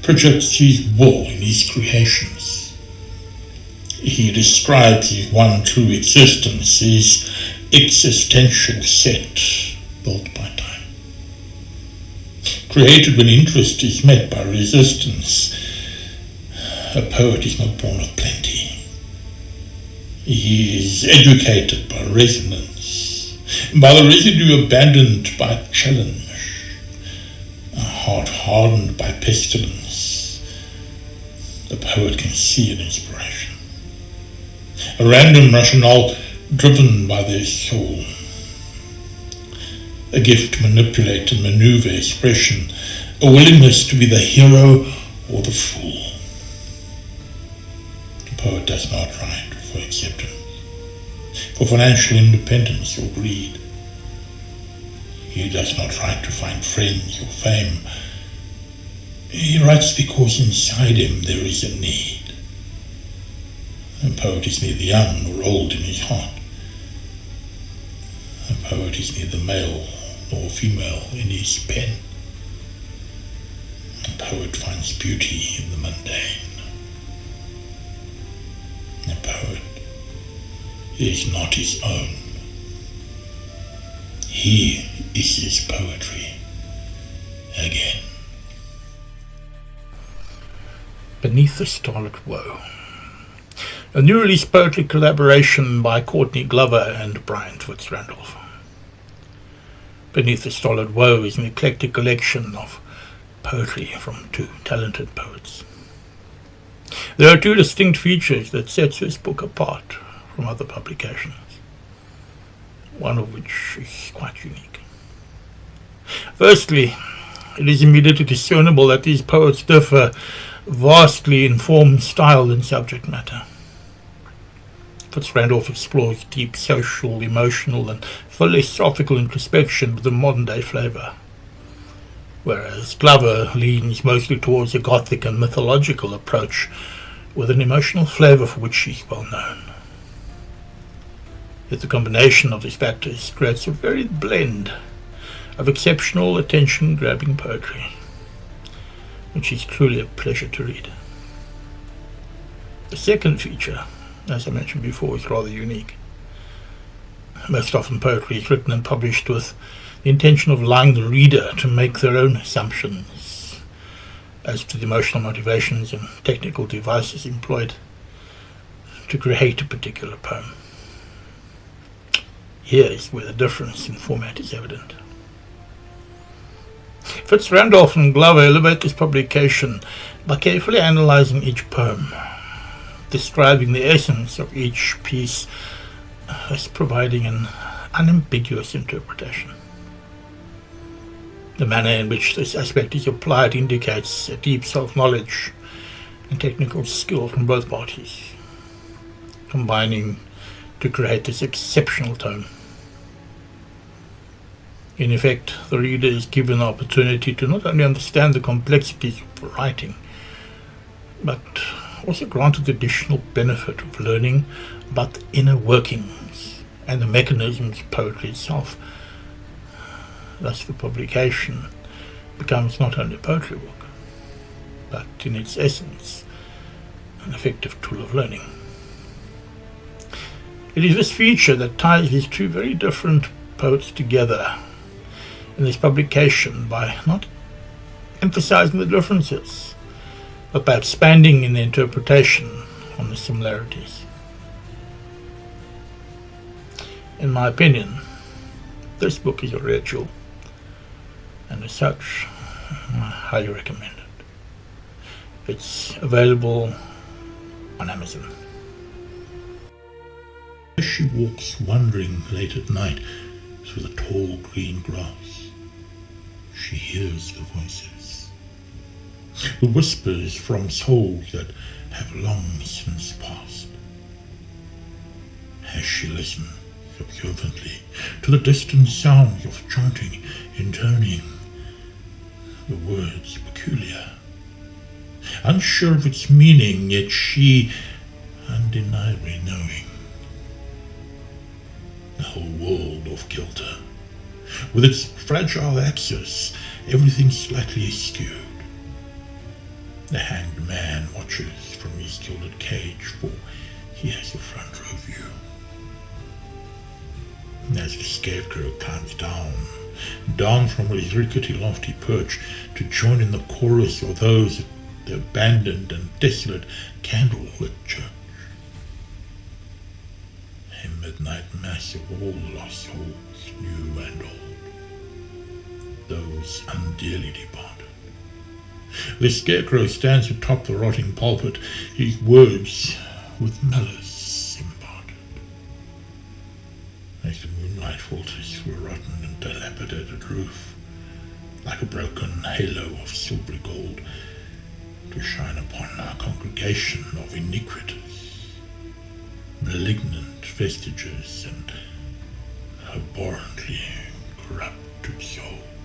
projects his will in his creations. He describes his one true existence, his existential set built by time. Created when interest is met by resistance, a poet is not born of plenty. He is educated by resonance, by the residue abandoned by challenge, a heart hardened by pestilence. The poet can see an inspiration, a random rationale driven by their soul, a gift to manipulate and maneuver expression, a willingness to be the hero or the fool. The poet does not write for acceptance, for financial independence or greed. He does not write to find friends or fame. He writes because inside him there is a need. A poet is neither young nor old in his heart. A poet is neither male nor female in his pen. A poet finds beauty in the mundane. A poet is not his own. He is his poetry again. Beneath the Starlit Woe, a new release poetry collaboration by Courtney Glover and Brian FitzRandolph. Beneath the Starlit Woe is an eclectic collection of poetry from two talented poets. There are two distinct features that sets this book apart from other publications, one of which is quite unique. Firstly, it is immediately discernible that these poets differ vastly in form, style, and subject matter. FitzRandolph explores deep social, emotional, and philosophical introspection with a modern-day flavour, whereas Glover leans mostly towards a gothic and mythological approach with an emotional flavour for which he is well known. Yet the combination of these factors creates a varied blend of exceptional attention-grabbing poetry, which is truly a pleasure to read. The second feature, as I mentioned before, is rather unique. Most often poetry is written and published with the intention of allowing the reader to make their own assumptions as to the emotional motivations and technical devices employed to create a particular poem. Here is where the difference in format is evident. FitzRandolph and Glover elevate this publication by carefully analysing each poem, describing the essence of each piece as providing an unambiguous interpretation. The manner in which this aspect is applied indicates a deep self-knowledge and technical skill from both parties, combining to create this exceptional tone. In effect, the reader is given the opportunity to not only understand the complexities of writing, but also granted the additional benefit of learning about the inner workings and the mechanisms of poetry itself. Thus the publication becomes not only a poetry book, but in its essence an effective tool of learning. It is this feature that ties these two very different poets together in this publication by not emphasizing the differences, but by expanding in the interpretation on the similarities. In my opinion, this book is a rare jewel, and as such, I highly recommend it. It's available on Amazon. As she walks wandering late at night through the tall green grass, she hears the voices, the whispers from souls that have long since passed. As she listens observantly to the distant sounds of chanting, intoning, the words peculiar, unsure of its meaning, yet she undeniably knowing. The whole world of kilter, with its fragile axis, everything slightly skewed. The hanged man watches from his gilded cage, for he has a front row view. As the scarecrow climbs down from his rickety lofty perch to join in the chorus of those at the abandoned and desolate candlelit church. A midnight mass of all lost souls, new and old, those undearly departed. The scarecrow stands atop the rotting pulpit, his words with malice imparted. As the moonlight filters through a rotten and dilapidated roof, like a broken halo of silvery gold, to shine upon our congregation of iniquitous, malignant vestiges and abhorrently corrupted souls.